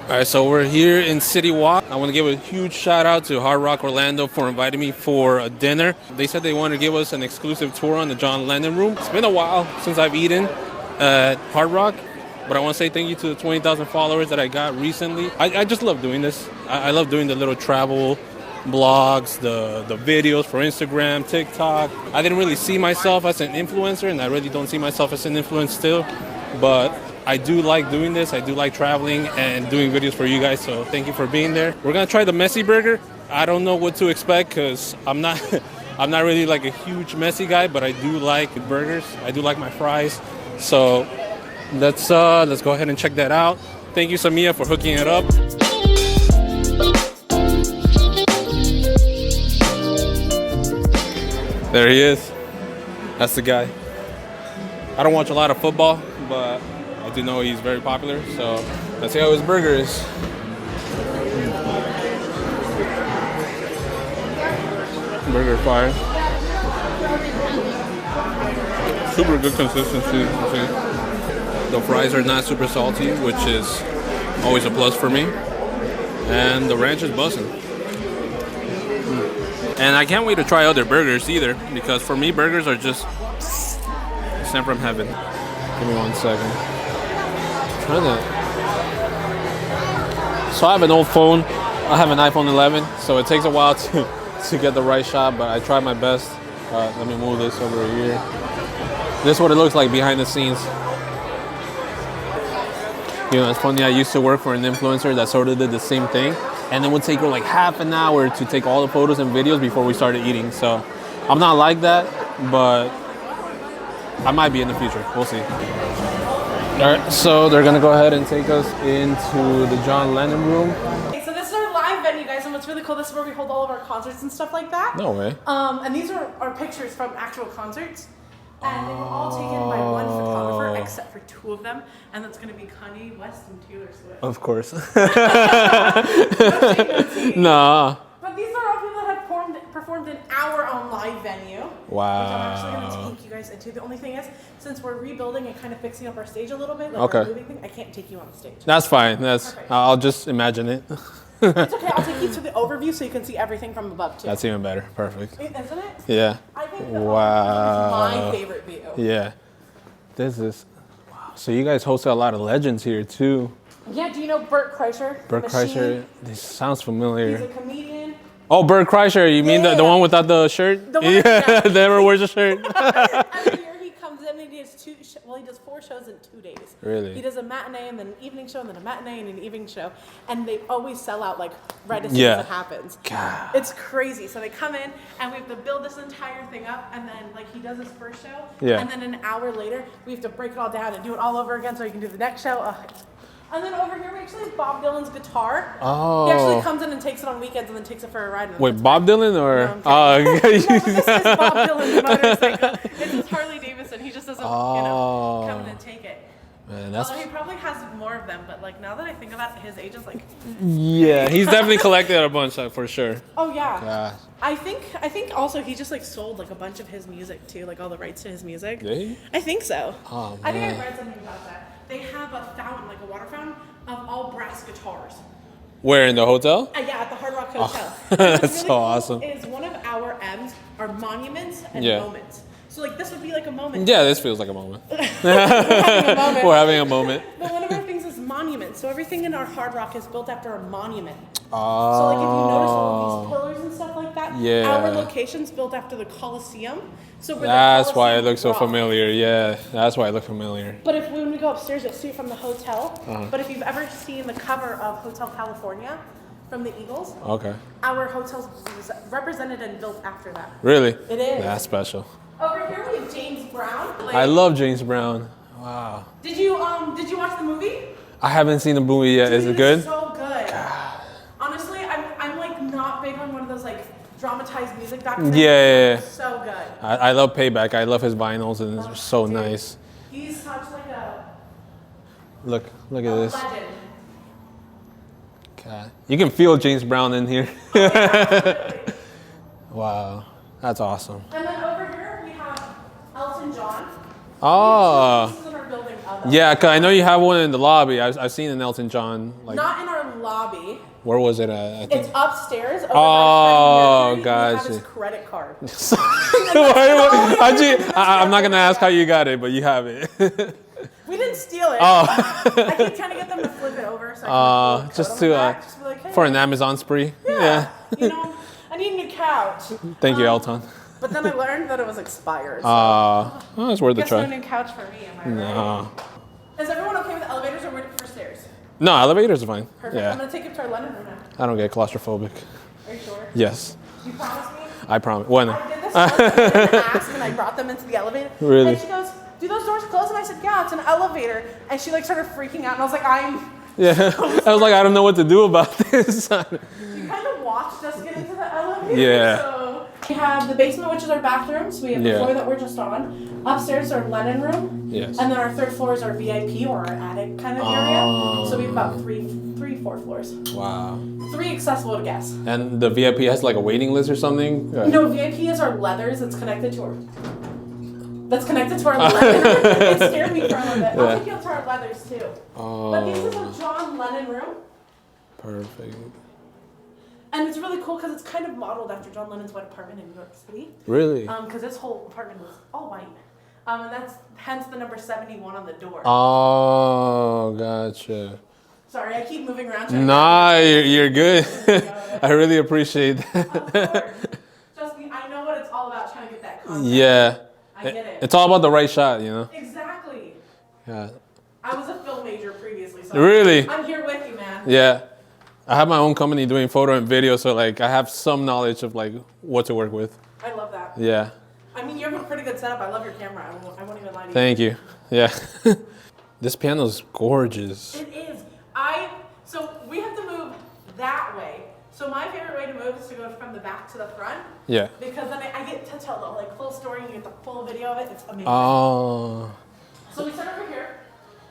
All right, so we're here in City Walk. I want to give a huge shout out to Hardrock Orlando for inviting me for a dinner. They said they wanted to give us an exclusive tour on the John Lennon Room. It's been a while since I've eaten at Hardrock, but I want to say thank you to the 20,000 followers that I got recently. I just love doing this. I love doing the little travel blogs, the videos for Instagram, TikTok. I didn't really see myself as an influencer, and I really don't see myself as an influencer still, but I do like doing this. I do like traveling and doing videos for you guys, so thank you for being there. We're gonna try the Messi Burger. I don't know what to expect because I'm not I'm not really like a huge Messi guy, but I do like burgers. I do like my fries. So let's go ahead and check that out. Thank you, Samia, for hooking it up. There he is. That's the guy. I don't watch a lot of football, but I do know he's very popular, so let's see how his burger is. Burger fire. Super good consistency. The fries are not super salty, which is always a plus for me. And the ranch is buzzing. And I can't wait to try other burgers either, because for me, burgers are just sent from heaven. Give me 1 second. So I have an old phone. I have an iPhone 11, so it takes a while to get the right shot, but I try my best. Let me move this over here. This is what it looks like behind the scenes. You know, it's funny, I used to work for an influencer that sort of did the same thing, and it would take her like half an hour to take all the photos and videos before we started eating. So I'm not like that, but I might be in the future. We'll see. All right, so they're gonna go ahead and take us into the John Lennon Room. Okay, so this is our live venue, guys, and what's really cool, this is where we hold all of our concerts and stuff like that. No way. And these are our pictures from actual concerts, and they were all taken by one photographer, except for 2 of them, and that's gonna be Kanye West and Taylor Swift. Of course. No. Nah. But these are all people that have performed in our own live venue. Wow. Which I'm actually going to take you guys into. The only thing is, since we're rebuilding and kind of fixing up our stage a little bit, like okay, our moving thing, I can't take you on the stage. That's fine. That's perfect. I'll just imagine it. It's okay. I'll take you to the overview so you can see everything from above too. That's even better. Perfect. Isn't it? Yeah. I think the wow. is my favorite view. Yeah. This is wow. So you guys hosted a lot of legends here too. Yeah. Do you know Bert Kreischer? Bert Kreischer. This sounds familiar. He's a comedian. Oh, Bert Kreischer. You mean the one without the shirt? The one that never wears a shirt. Every year he comes in and he has he does 4 shows in 2 days. Really? He does a matinee and then an evening show and then a matinee and an evening show, and they always sell out like right as soon as it happens. God. It's crazy. So they come in and we have to build this entire thing up, and then like he does his first show, and then an hour later we have to break it all down and do it all over again so he can do the next show. And then over here we actually have Bob Dylan's guitar. Oh. He actually comes in and takes it on weekends and then takes it for a ride. Wait, Bob Dylan or? No, this is Bob Dylan's motorcycle. It's his Harley Davidson. He just doesn't, come in and take it. Man, Although he probably has more of them, but like now that I think about it, his age is like. Yeah, he's definitely collected a bunch for sure. Oh yeah. Gosh. I think also he just like sold like a bunch of his music too, like all the rights to his music. Did he? I think so. Oh man. I think I read something about that. They have a fountain, like a water fountain, of all brass guitars. Where, in the hotel? Yeah, at the Hardrock Hotel. That's really so cool awesome. Is one of our M's are monuments and moments. So like this would be like a moment. Yeah, this feels like a moment. We're having a moment. We're having a moment. But one of our things is monuments. So everything in our Hardrock is built after a monument. Oh. So like if you notice all of these pillars and stuff like that, yeah. our location's built after the Colosseum. So that's why it looks so familiar. Yeah, that's why it looks familiar. But when we go upstairs, you'll see it from the hotel. But if you've ever seen the cover of Hotel California from the Eagles, okay, our hotel's represented and built after that. Really? It is. That's special. Over here we have James Brown. I love James Brown. Wow. Did you watch the movie? I haven't seen the movie yet. Is it good? It's so good. God. Honestly, I'm like not big on one of those like dramatized music documentaries. Yeah. So good. I love Payback. I love his vinyls, and it's so nice. He's such like a look at this. legend. God. You can feel James Brown in here. Oh, yeah, wow, that's awesome. and then over here we have Elton John. Oh. This is in our building of Yeah, because I know you have one in the lobby. I've seen an Elton John. Like, not in our lobby. Where was it at? I think. It's upstairs. Over Oh, by gotcha. We have his credit card. I'm not gonna ask how you got it, but you have it. We didn't steal it. Oh. I keep trying to get them to flip it over so I can just to to just be like, hey, for an Amazon spree. Yeah. You know, I need a new couch. Thank you, Elton. But then I learned that it was expired. So. It's worth a try. Guess no new couch for me, am I right? Is everyone okay with elevators or ready for stairs? No, elevators are fine. Perfect. Yeah. I'm gonna take you to our Lennon room now. I don't get claustrophobic. Are you sure? Yes. You promise me? I promise. When? I did this once. I didn't ask, and I brought them into the elevator. Really? And she goes, "Do those doors close?" And I said, "Yeah, it's an elevator." And she like started freaking out, and I was like, Yeah. I was like, I don't know what to do about this. You kind of watched us get into the elevator. Yeah. So we have the basement, which is our bathroom. So we have the floor that we're just on. Upstairs is our Lennon room. Yes. And then our third floor is our VIP or our attic kind of area. So we have about three, 4 floors. Wow. 3 accessible to guests. And the VIP has like a waiting list or something? No, VIP is our leathers that's connected to our leather. It scared me for a little bit. I'll take you up to our leathers too. But this is a John Lennon room. Perfect. And it's really cool because it's kind of modeled after John Lennon's white apartment in New York City. Really? Because this whole apartment was all white. And that's hence the number 71 on the door. Oh, gotcha. Sorry, I keep moving around. Nah, you're good. I really appreciate that. Of course. Trust me, I know what it's all about trying to get that content. Yeah. I get it. It's all about the right shot, you know? Exactly. Yeah. I was a film major previously, so Really? I'm here with you, man. Yeah. I have my own company doing photo and video, so like I have some knowledge of like what to work with. I love that. Yeah. I mean, you have a pretty good setup. I love your camera. I won't even lie to you. Thank you. Yeah. This piano's gorgeous. It is. So we have to move that way. So my favorite way to move is to go from the back to the front. Yeah. Because then I get to tell the like full story and you get the full video of it. It's amazing. Oh. So we start over here.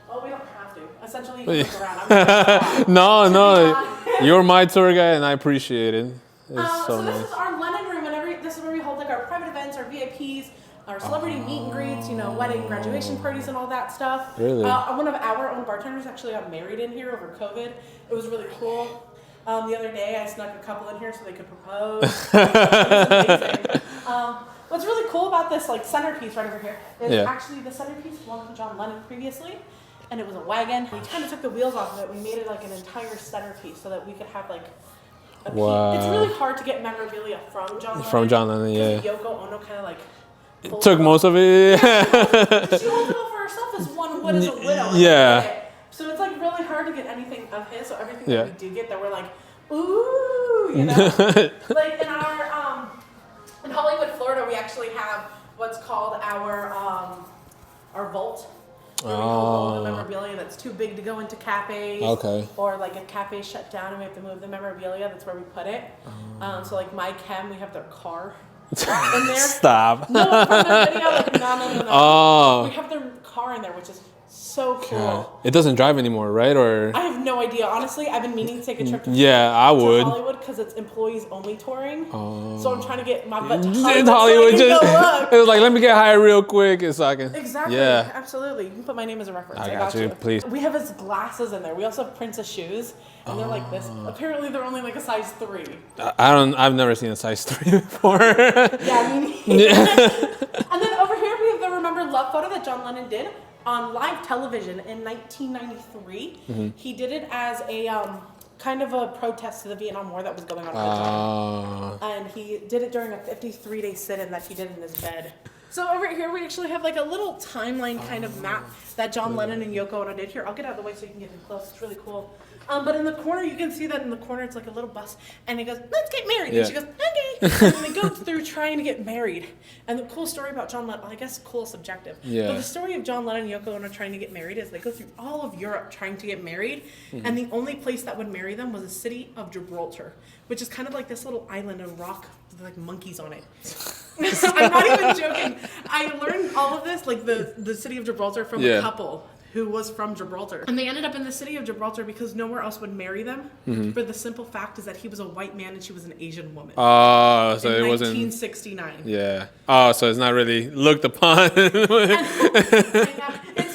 Well, we don't have to. Essentially, you can look around. No. You're my tour guide, and I appreciate it. It's so nice. This is our Lennon room, and this is where we hold like our private events, our VIPs, our celebrity meet and greets, wedding, graduation parties, and all that stuff. Really? One of our own bartenders actually got married in here over COVID. It was really cool. The other day, I snuck a couple in here so they could propose. It was amazing. What's really cool about this like centerpiece right over here is actually the centerpiece belonged to John Lennon previously. And it was a wagon. We kind of took the wheels off of it. We made it like an entire centerpiece so that we could have like a piece. It's really hard to get memorabilia from John Lennon. From John Lennon, yeah. Yoko Ono kind of like took most of it. She holds it all for herself as one would as a widow. Yeah. So it's like really hard to get anything of his. So everything that we do get that we're like, ooh, like in our in Hollywood, Florida, we actually have what's called our vault. Where we hold all the memorabilia that's too big to go into cafes. Okay. Or like a cafe shut down and we have to move the memorabilia. That's where we put it. So like my chem, we have their car in there. Stop. No, from the video, like no. Oh. We have their car in there, which is so cool. God. It doesn't drive anymore, right? Or I have no idea. Honestly, I've been meaning to take a trip to Hollywood because it's employees only touring. So I'm trying to get my butt to Hollywood. It was like, let me get hired real quick so I can. Exactly. Yeah. Absolutely. You can put my name as a reference. I got you. Please. We have his glasses in there. We also have Prince's shoes, and they're like this. Apparently, they're only like a size 3. I've never seen a size 3 before. Yeah, me neither. And then over here we have the Remember Love photo that John Lennon did on live television in 1993. Mm-hmm. He did it as a kind of a protest to the Vietnam War that was going on at the time. And he did it during a 53-day sit-in that he did in his bed. So over here we actually have like a little timeline kind of map that John Lennon and Yoko Ono did. Here, I'll get out of the way so you can get in close. It's really cool. But in the corner, you can see that in the corner, it's like a little bus. And he goes, let's get married. And she goes, okay. And they go through trying to get married. And the cool story about John Lennon, I guess cool subjective. Yeah. But the story of John Lennon and Yoko Ono trying to get married is they go through all of Europe trying to get married. Mm-hmm. And the only place that would marry them was the city of Gibraltar, which is kind of like this little island of rock with like monkeys on it. I'm not even joking. I learned all of this, like the city of Gibraltar, from a couple who was from Gibraltar. And they ended up in the city of Gibraltar because nowhere else would marry them. Mm-hmm. But the simple fact is that he was a white man and she was an Asian woman. Oh, so it wasn't 1969. Yeah. Oh, so it's not really looked upon. It's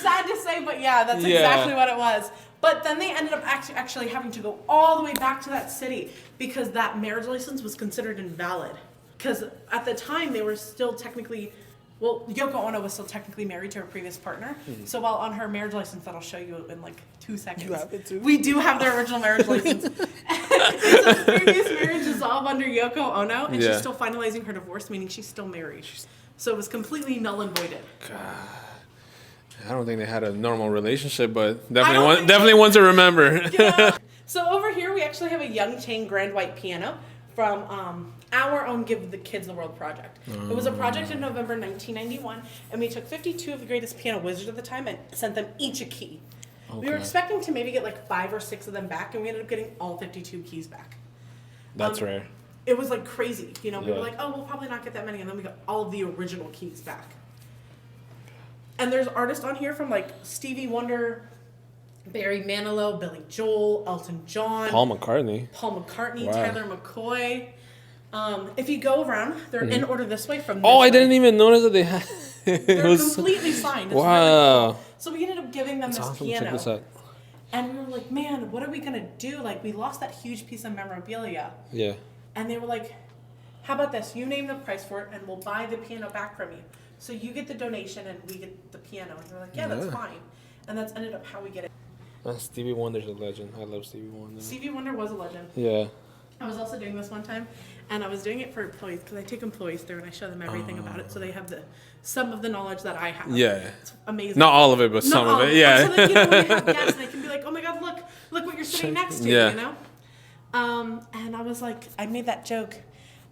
sad to say, but Yeah, that's exactly what it was. But then they ended up actually having to go all the way back to that city because that marriage license was considered invalid. Because at the time they were still technically, well, Yoko Ono was still technically married to her previous partner. Mm-hmm. So while on her marriage license that I'll show you in like 2 seconds. You have it too? We do have their original marriage license. So the previous marriage dissolved under Yoko Ono, and she's still finalizing her divorce, meaning she's still married. So it was completely null and voided. God. I don't think they had a normal relationship, but definitely one to remember. Yeah. So over here we actually have a Young Chain Grand White piano from our own Give the Kids the World project. It was a project in November 1991, and we took 52 of the greatest piano wizards at the time and sent them each a key. Okay. We were expecting to maybe get like 5 or 6 of them back, and we ended up getting all 52 keys back. That's rare. It was like crazy. You know, we were like, oh, we'll probably not get that many, and then we got all of the original keys back. And there's artists on here from like Stevie Wonder, Barry Manilow, Billy Joel, Elton John, Paul McCartney, wow. Tyler McCoy. If you go around, they're in order this way from this I way. didn't even notice that they had. They're completely signed. It's wow. Really cool. So we ended up giving them this awesome. piano. Check this out. And we were like, man, what are we going to do? Like, we lost that huge piece of memorabilia. Yeah. And they were like, how about this? You name the price for it, and we'll buy the piano back from you. So you get the donation, and we get the piano. And we're like, yeah, that's fine. And that's ended up how we get it. Stevie Wonder's a legend. I love Stevie Wonder. Stevie Wonder was a legend. Yeah. I was also doing this one time, and I was doing it for employees because I take employees through and I show them everything about it, so they have some of the knowledge that I have. Yeah. It's amazing. Not all of it, but some of it. Yeah. So that, you know, when you have guests, they can be like, oh my God, look what you're sitting next to, you know? And I was like, I made that joke.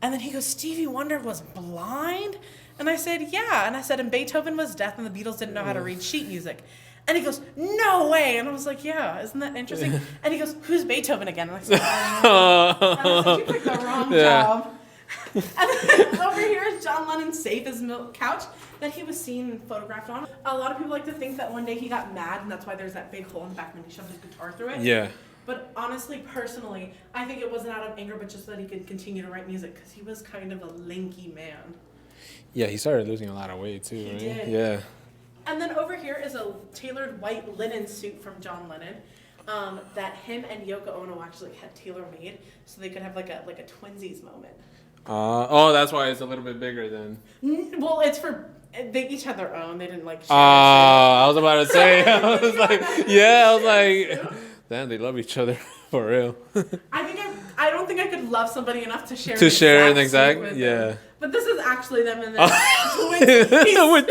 And then he goes, Stevie Wonder was blind? And I said, yeah. And I said, and Beethoven was deaf and the Beatles didn't know how to read sheet music. And he goes, no way. And I was like, yeah, isn't that interesting? And he goes, who's Beethoven again? And I said, oh. And I was like, you picked the wrong job. And then over here is John Lennon's safe, his milk couch that he was seen and photographed on. A lot of people like to think that one day he got mad, and that's why there's that big hole in the back when he shoved his guitar through it. Yeah. But honestly, personally, I think it wasn't out of anger, but just that he could continue to write music because he was kind of a lanky man. Yeah, he started losing a lot of weight too, right? He did. Yeah. And then over here is a tailored white linen suit from John Lennon that him and Yoko Ono actually had tailor-made so they could have like a twinsies moment. That's why it's a little bit bigger then. Well, it's for... They each had their own. They didn't like share. I was about to say. I was like, damn, they love each other for real. I don't think I could love somebody enough to share. An exact with them. But this is actually them in their twinsies.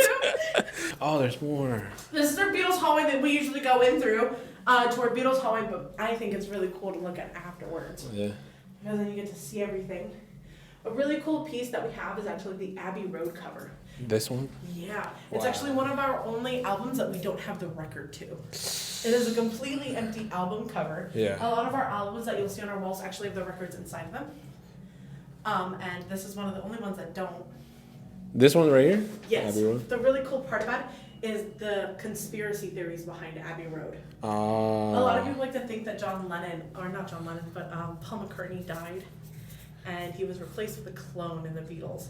Oh, there's more. This is our Beatles hallway that we usually go in through to our Beatles hallway, but I think it's really cool to look at afterwards. Yeah. Because then you get to see everything. A really cool piece that we have is actually the Abbey Road cover. This one? Yeah. It's actually one of our only albums that we don't have the record to. It is a completely empty album cover. Yeah. A lot of our albums that you'll see on our walls actually have the records inside of them. And this is one of the only ones that don't. This one right here? Yes. Abbey Road? The really cool part about it is the conspiracy theories behind Abbey Road. A lot of people like to think that Paul McCartney died and he was replaced with a clone in the Beatles.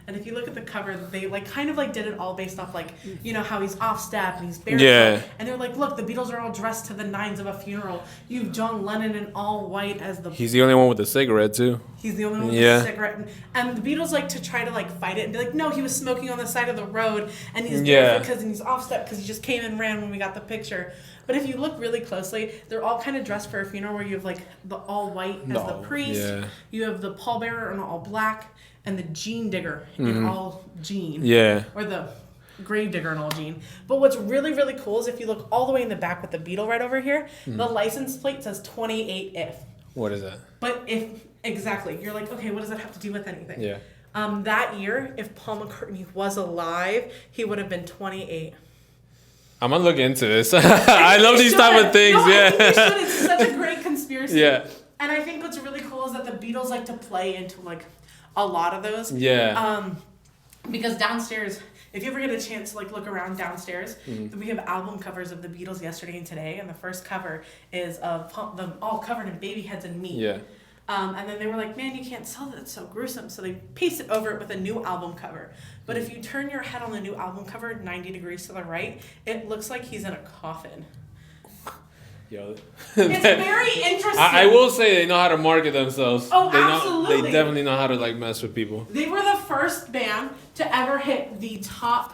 And if you look at the cover, they did it all based off how he's off step and he's barefoot. Yeah. And they're like, look, the Beatles are all dressed to the nines of a funeral. You have John Lennon in all white as the... He's the only one with the cigarette, too. He's the only one with the cigarette. And the Beatles like to try to fight it and be like, no, he was smoking on the side of the road and he's barefoot and he's off step because he just came and ran when we got the picture. But if you look really closely, they're all kind of dressed for a funeral where you have the all white as the priest. Yeah. You have the pallbearer in all black. And the gene digger in all gene. Yeah. Or the grave digger in all gene. But what's really, really cool is if you look all the way in the back with the Beatle right over here, the license plate says 28 if. What is that? But exactly. You're like, okay, what does that have to do with anything? Yeah. That year, if Paul McCartney was alive, he would have been 28. I'm going to look into this. I love these type of things. No, I think you should. It's such a great conspiracy. Yeah. And I think what's really cool is that the Beatles like to play into a lot of those. Yeah. Because downstairs, if you ever get a chance to look around downstairs, we have album covers of the Beatles yesterday and today, and the first cover is of them all covered in baby heads and meat. Yeah. And then they were like, man, you can't sell that. It's so gruesome. So they pasted over it with a new album cover. But if you turn your head on the new album cover 90 degrees to the right, it looks like he's in a coffin. Yo, it's very interesting. I will say they know how to market themselves. Oh, absolutely. They definitely know how to like mess with people. They were the first band to ever hit the top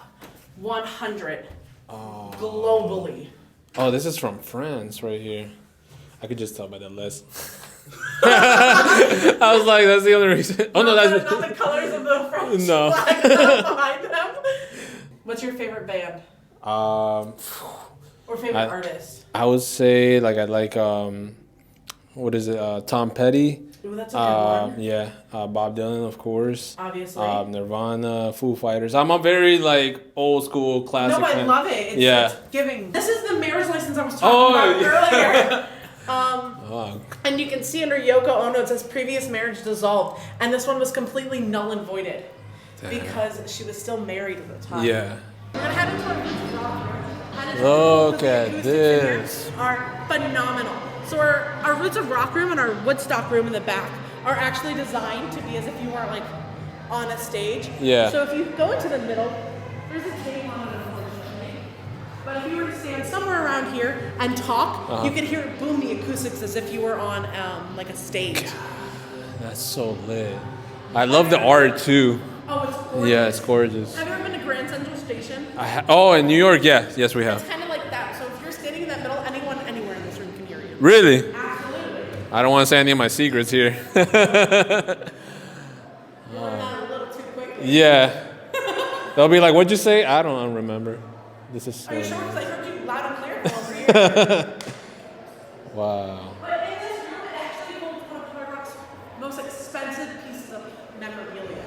100 globally. Oh, this is from France right here. I could just tell by the list. I was like, that's the only reason. Oh no, that's not the colors of the French no. flag behind them. What's your favorite band? Or favorite artist? I would say like I like what is it? Tom Petty. Ooh, that's a good one. Yeah, Bob Dylan, of course. Obviously. Nirvana, Foo Fighters. I'm a very like old school classic. No, I fan. love it. It's giving. This is the mayor's license I was talking about earlier. And you can see under Yoko Ono it says previous marriage dissolved, and this one was completely null and voided because she was still married at the time. Yeah. We're gonna head into our roots rock room. Look at this. Are phenomenal. So our Roots of Rock room and our Woodstock room in the back are actually designed to be as if you were like on a stage. Yeah. So if you go into the middle, there's a table on it, unfortunately. But if you were to stand somewhere around here and talk, you could hear it boom the acoustics as if you were on like a stage. God, that's so lit. I love the art too. Oh, it's gorgeous. Yeah, it's gorgeous. Have you ever been to Grand Central Station? In New York, yes, we have. It's kind of like that. So if you're standing in that middle, anyone anywhere in this room can hear you. Really? Absolutely. I don't want to say any of my secrets here. Not a little too quickly. Yeah. They'll be like, what'd you say? I don't remember. This is Are you sure? Because I heard you loud and clear from over here. Wow. But in this room, it actually holds one of Hardrock's most expensive pieces of memorabilia.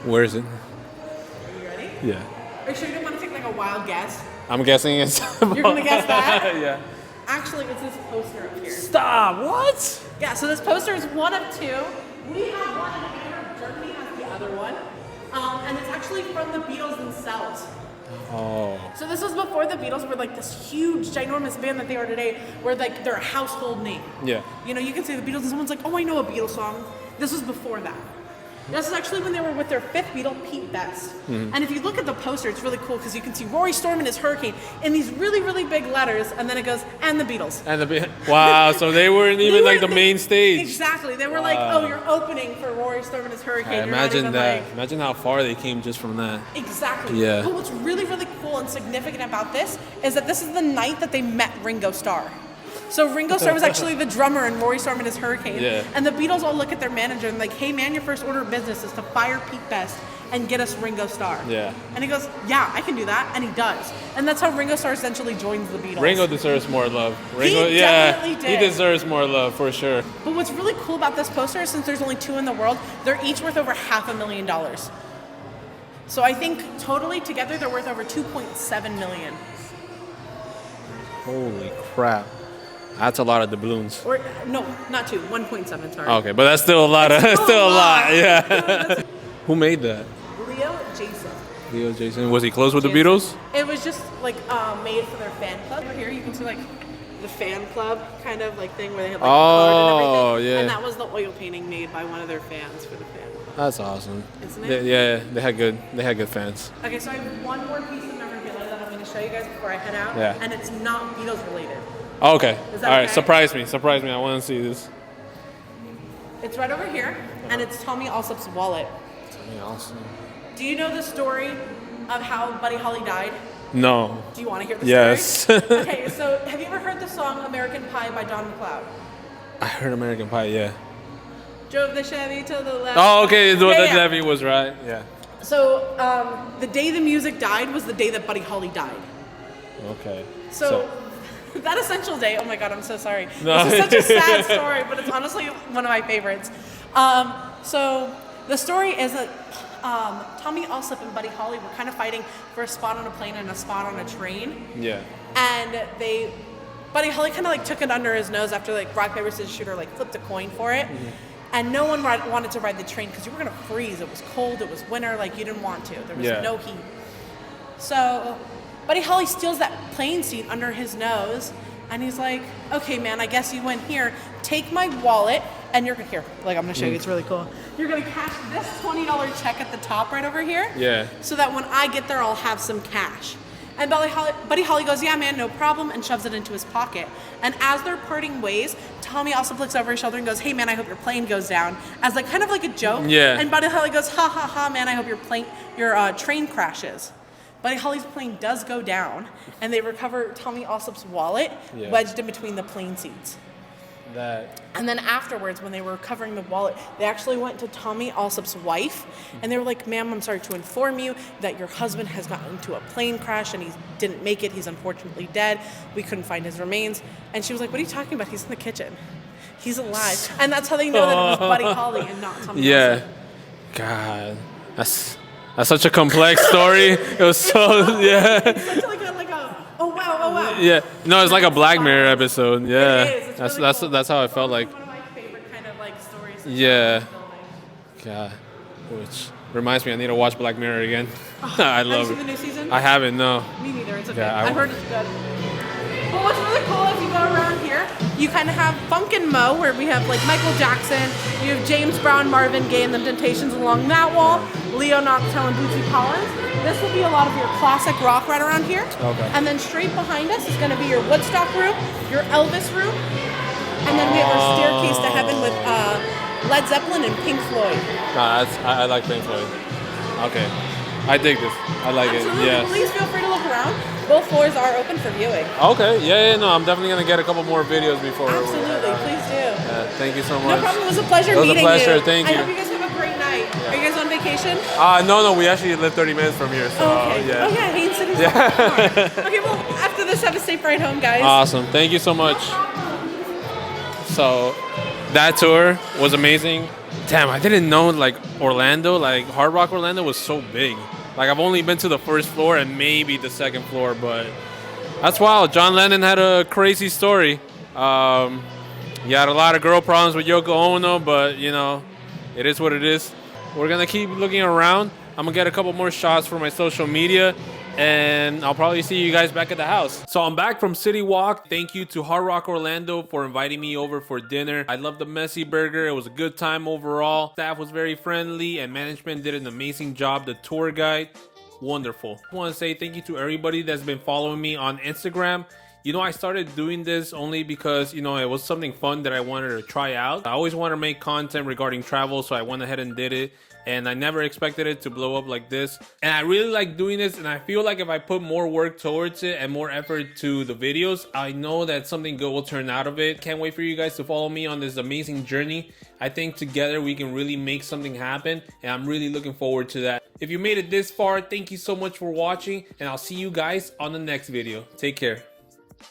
Where is it? Are you ready? Yeah. Are you sure you don't want to take like a wild guess? I'm guessing it's... You're going to guess that? Yeah. Actually, it's this poster up here. Stop, what? Yeah, so this poster is one of two. We have one in here. Germany has the other one. And it's actually from the Beatles themselves. Oh. So this was before the Beatles were like this huge, ginormous band that they are today, where like they're a household name. Yeah. You know, you can say the Beatles and someone's like, oh, I know a Beatles song. This was before that. This is actually when they were with their fifth Beatle, Pete Best. Mm-hmm. And if you look at the poster, it's really cool because you can see Rory Storm and his Hurricane in these really, really big letters, and then it goes, and the Beatles. Wow, so they weren't even like the main stage. Exactly. They were like, oh, you're opening for Rory Storm and his Hurricane. Imagine that. Like, imagine how far they came just from that. Exactly. Yeah. But what's really, really cool and significant about this is that this is the night that they met Ringo Starr. So Ringo Starr was actually the drummer in Rory Storm and his Hurricane. Yeah. And the Beatles all look at their manager and like, hey man, your first order of business is to fire Pete Best and get us Ringo Starr. Yeah. And he goes, yeah, I can do that. And he does. And that's how Ringo Starr essentially joins the Beatles. Ringo deserves more love. He definitely did. He deserves more love for sure. But what's really cool about this poster is since there's only two in the world, they're each worth over $500,000. So I think totally together they're worth over $2.7 million. Holy crap. That's a lot of doubloons. Or no, not 2, 1.7, sorry. Okay, but that's still a lot. Still a lot. Yeah. Who made that? Leo Jason. Leo Jason. Was he close with the Beatles? It was just like made for their fan club. Over here you can see like the fan club kind of like thing where they had like the card and everything. Yeah. And that was the oil painting made by one of their fans for the fan club. That's awesome. Isn't it? Yeah, they had good fans. Okay, so I have one more piece of memorabilia that I'm going to show you guys before I head out. Yeah. And it's not Beatles related. Oh, okay. Is that all right, okay? Surprise me. I want to see this. It's right over here, and it's Tommy Allsup's wallet. Tommy Allsup. Do you know the story of how Buddy Holly died? No. Do you want to hear the story? Yes. Okay, so have you ever heard the song American Pie by Don McLeod? I heard American Pie, yeah. Drove the Chevy to the left. Oh, okay, the yeah. Chevy was right, yeah. So the day the music died was the day that Buddy Holly died. Okay. So that essential day, oh my God, I'm so sorry. No. This is such a sad story, but it's honestly one of my favorites. So the story is that Tommy Allsup and Buddy Holly were kind of fighting for a spot on a plane and a spot on a train. Yeah. And Buddy Holly kind of like took it under his nose after like rock, paper, scissors, shooter like flipped a coin for it. Mm-hmm. And no one wanted to ride the train because you were going to freeze. It was cold. It was winter. Like you didn't want to. There was no heat. So Buddy Holly steals that plane seat under his nose, and he's like, okay, man, I guess you win here. Take my wallet And you're here, like I'm gonna show you, it's really cool. You're gonna cash this $20 check at the top right over here. Yeah. So that when I get there, I'll have some cash. And Buddy Holly goes, yeah, man, no problem, and shoves it into his pocket. And as they're parting ways, Tommy also looks over his shoulder and goes, hey, man, I hope your plane goes down, as like kind of like a joke. Yeah. And Buddy Holly goes, ha, ha, ha, man, I hope your train crashes. Buddy Holly's plane does go down, and they recover Tommy Allsop's wallet wedged in between the plane seats. And then afterwards, when they were recovering the wallet, they actually went to Tommy Allsop's wife, and they were like, ma'am, I'm sorry to inform you that your husband has gotten into a plane crash and he didn't make it. He's unfortunately dead. We couldn't find his remains. And she was like, what are you talking about? He's in the kitchen. He's alive. And that's how they know that it was Buddy Holly and not Tommy Allsop. God, that's such a complex story. It was so, It's such like a oh wow. Yeah, no, it's like a Black Mirror episode. Yeah, It is. It's really cool. That's how I felt like. One of my favorite kind of like stories. Yeah. God, which reminds me, I need to watch Black Mirror again. I love it. Have you seen the new season? I haven't. No. Me neither. It's okay. Yeah, I've heard it's good. But what's really cool if you go around here, you kind of have Funk and Mo, where we have like Michael Jackson, you have James Brown, Marvin Gaye, and the Temptations along that wall, Leo Knoxville and Bootsy Collins. This will be a lot of your classic rock right around here. Okay. And then straight behind us is going to be your Woodstock room, your Elvis room, and then we have our staircase to heaven with Led Zeppelin and Pink Floyd. I like Pink Floyd. Okay, I dig this. I like Absolutely. it. Yeah. Please feel free to look around. Both floors are open for viewing. Okay. Yeah. No, I'm definitely gonna get a couple more videos before. Absolutely. Please do. Thank you so much. No problem. It was a pleasure meeting you. It was a pleasure. Thank you. I hope you guys have a great night. Yeah. Are you guys on vacation? No. We actually live 30 minutes from here. So, okay. Yeah. Oh, yeah. Haines City's not far. Okay, well, after this, have a safe ride home, guys. Awesome. Thank you so much. So, that tour was amazing. Damn, I didn't know, like, Orlando, like, Hardrock Orlando was so big. Like, I've only been to the first floor and maybe the second floor, but that's wild. John Lennon had a crazy story. He had a lot of girl problems with Yoko Ono, but, you know, it is what it is. We're going to keep looking around. I'm going to get a couple more shots for my social media, and I'll probably see you guys back at the house. So I'm back from City Walk. Thank you to Hardrock Orlando for inviting me over for dinner. I love the Messi Burger. It was a good time overall. Staff was very friendly, and management did an amazing job. The tour guide, wonderful. I want to say thank you to everybody that's been following me on Instagram. You know, I started doing this only because, you know, it was something fun that I wanted to try out. I always want to make content regarding travel, so I went ahead and did it. And I never expected it to blow up like this. And I really like doing this, and I feel like if I put more work towards it and more effort to the videos, I know that something good will turn out of it. Can't wait for you guys to follow me on this amazing journey. I think together we can really make something happen, and I'm really looking forward to that. If you made it this far, thank you so much for watching, and I'll see you guys on the next video. Take care.